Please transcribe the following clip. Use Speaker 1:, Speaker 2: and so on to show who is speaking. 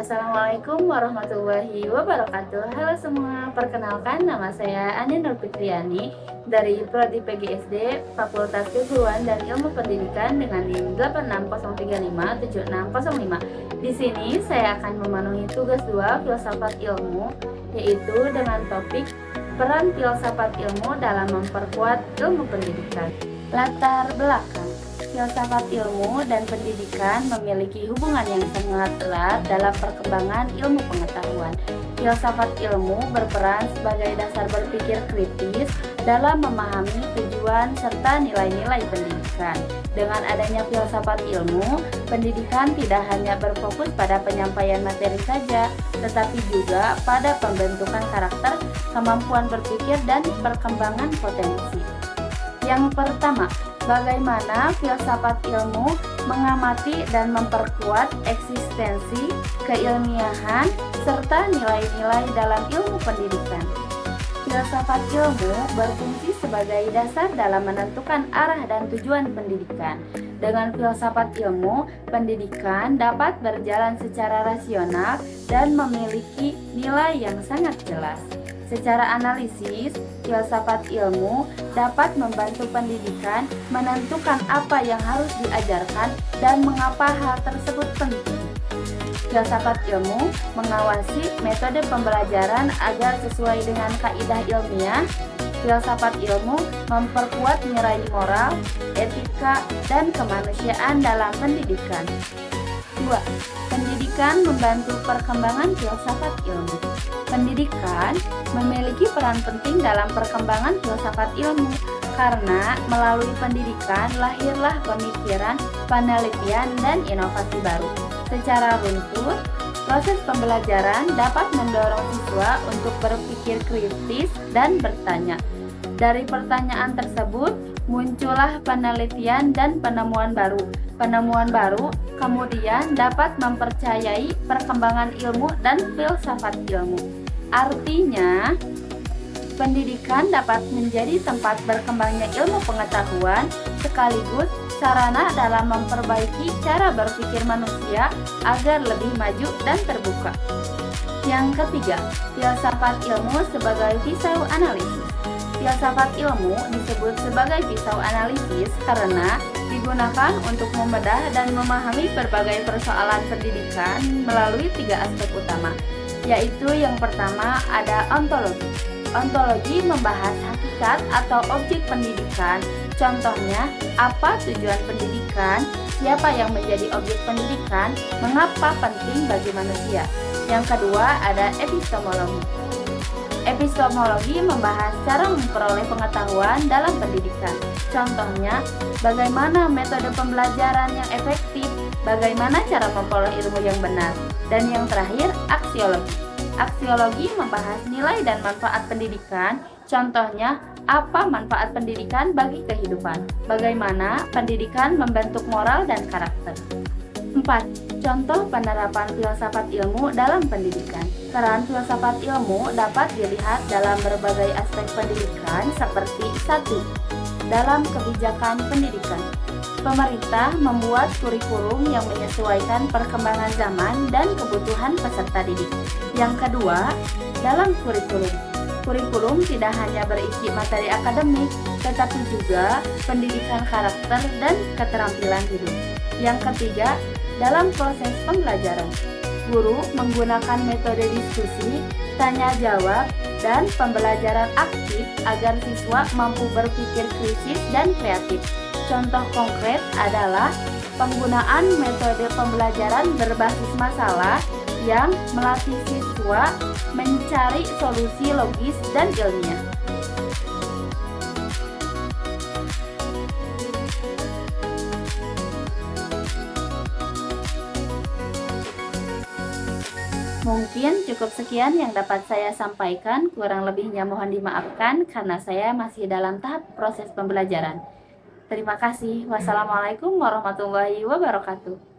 Speaker 1: Assalamualaikum warahmatullahi wabarakatuh. Halo semua, perkenalkan nama saya Ani Nur Fitriani dari Prodi PGSD Fakultas Keguruan dan Ilmu Pendidikan dengan NIM 86035765. Di sini saya akan memenuhi tugas 2 filsafat ilmu, yaitu dengan topik peran filsafat ilmu dalam memperkuat ilmu pendidikan. Latar belakang filsafat ilmu dan pendidikan memiliki hubungan yang sangat erat dalam perkembangan ilmu pengetahuan. Filsafat ilmu berperan sebagai dasar berpikir kritis dalam memahami tujuan serta nilai-nilai pendidikan. Dengan adanya filsafat ilmu, pendidikan tidak hanya berfokus pada penyampaian materi saja, tetapi juga pada pembentukan karakter, kemampuan berpikir, dan perkembangan potensi. Yang pertama, bagaimana filsafat ilmu mengamati dan memperkuat eksistensi, keilmiahan, serta nilai-nilai dalam ilmu pendidikan. Filsafat ilmu berfungsi sebagai dasar dalam menentukan arah dan tujuan pendidikan. Dengan filsafat ilmu, pendidikan dapat berjalan secara rasional dan memiliki nilai yang sangat jelas. Secara analisis, filsafat ilmu dapat membantu pendidikan menentukan apa yang harus diajarkan dan mengapa hal tersebut penting. Filsafat ilmu mengawasi metode pembelajaran agar sesuai dengan kaidah ilmiah. Filsafat ilmu memperkuat nilai moral, etika, dan kemanusiaan dalam pendidikan. 2. Pendidikan membantu perkembangan filsafat ilmu. Pendidikan memiliki peran penting dalam perkembangan filsafat ilmu karena melalui pendidikan lahirlah pemikiran, penelitian, dan inovasi baru. Secara runtuh, proses pembelajaran dapat mendorong siswa untuk berpikir kritis dan bertanya. Dari pertanyaan tersebut, muncullah penelitian dan penemuan baru. Penemuan baru kemudian dapat mempercayai perkembangan ilmu dan filsafat ilmu. Artinya, pendidikan dapat menjadi tempat berkembangnya ilmu pengetahuan sekaligus sarana dalam memperbaiki cara berpikir manusia agar lebih maju dan terbuka. Yang ketiga, filsafat ilmu sebagai pisau analisis. Filsafat ilmu disebut sebagai pisau analisis karena digunakan untuk membedah dan memahami berbagai persoalan pendidikan melalui 3 aspek utama, yaitu yang pertama ada ontologi. Ontologi membahas hakikat atau objek pendidikan, contohnya apa tujuan pendidikan, siapa yang menjadi objek pendidikan, mengapa penting bagi manusia. Yang kedua ada epistemologi. Epistemologi membahas cara memperoleh pengetahuan dalam pendidikan. Contohnya, bagaimana metode pembelajaran yang efektif, bagaimana cara memperoleh ilmu yang benar. Dan yang terakhir, aksiologi. Aksiologi membahas nilai dan manfaat pendidikan. Contohnya, apa manfaat pendidikan bagi kehidupan, bagaimana pendidikan membentuk moral dan karakter. 4. Contoh penerapan filsafat ilmu dalam pendidikan. Peran filsafat ilmu dapat dilihat dalam berbagai aspek pendidikan seperti 1. Dalam kebijakan pendidikan. Pemerintah membuat kurikulum yang menyesuaikan perkembangan zaman dan kebutuhan peserta didik. Yang kedua, dalam kurikulum. Kurikulum tidak hanya berisi materi akademik, tetapi juga pendidikan karakter dan keterampilan hidup. Yang ketiga, dalam proses pembelajaran. Guru menggunakan metode diskusi, tanya jawab, dan pembelajaran aktif agar siswa mampu berpikir kritis dan kreatif. Contoh konkret adalah penggunaan metode pembelajaran berbasis masalah yang melatih siswa mencari solusi logis dan ilmiah. Mungkin cukup sekian yang dapat saya sampaikan, kurang lebihnya mohon dimaafkan karena saya masih dalam tahap proses pembelajaran. Terima kasih. Wassalamualaikum warahmatullahi wabarakatuh.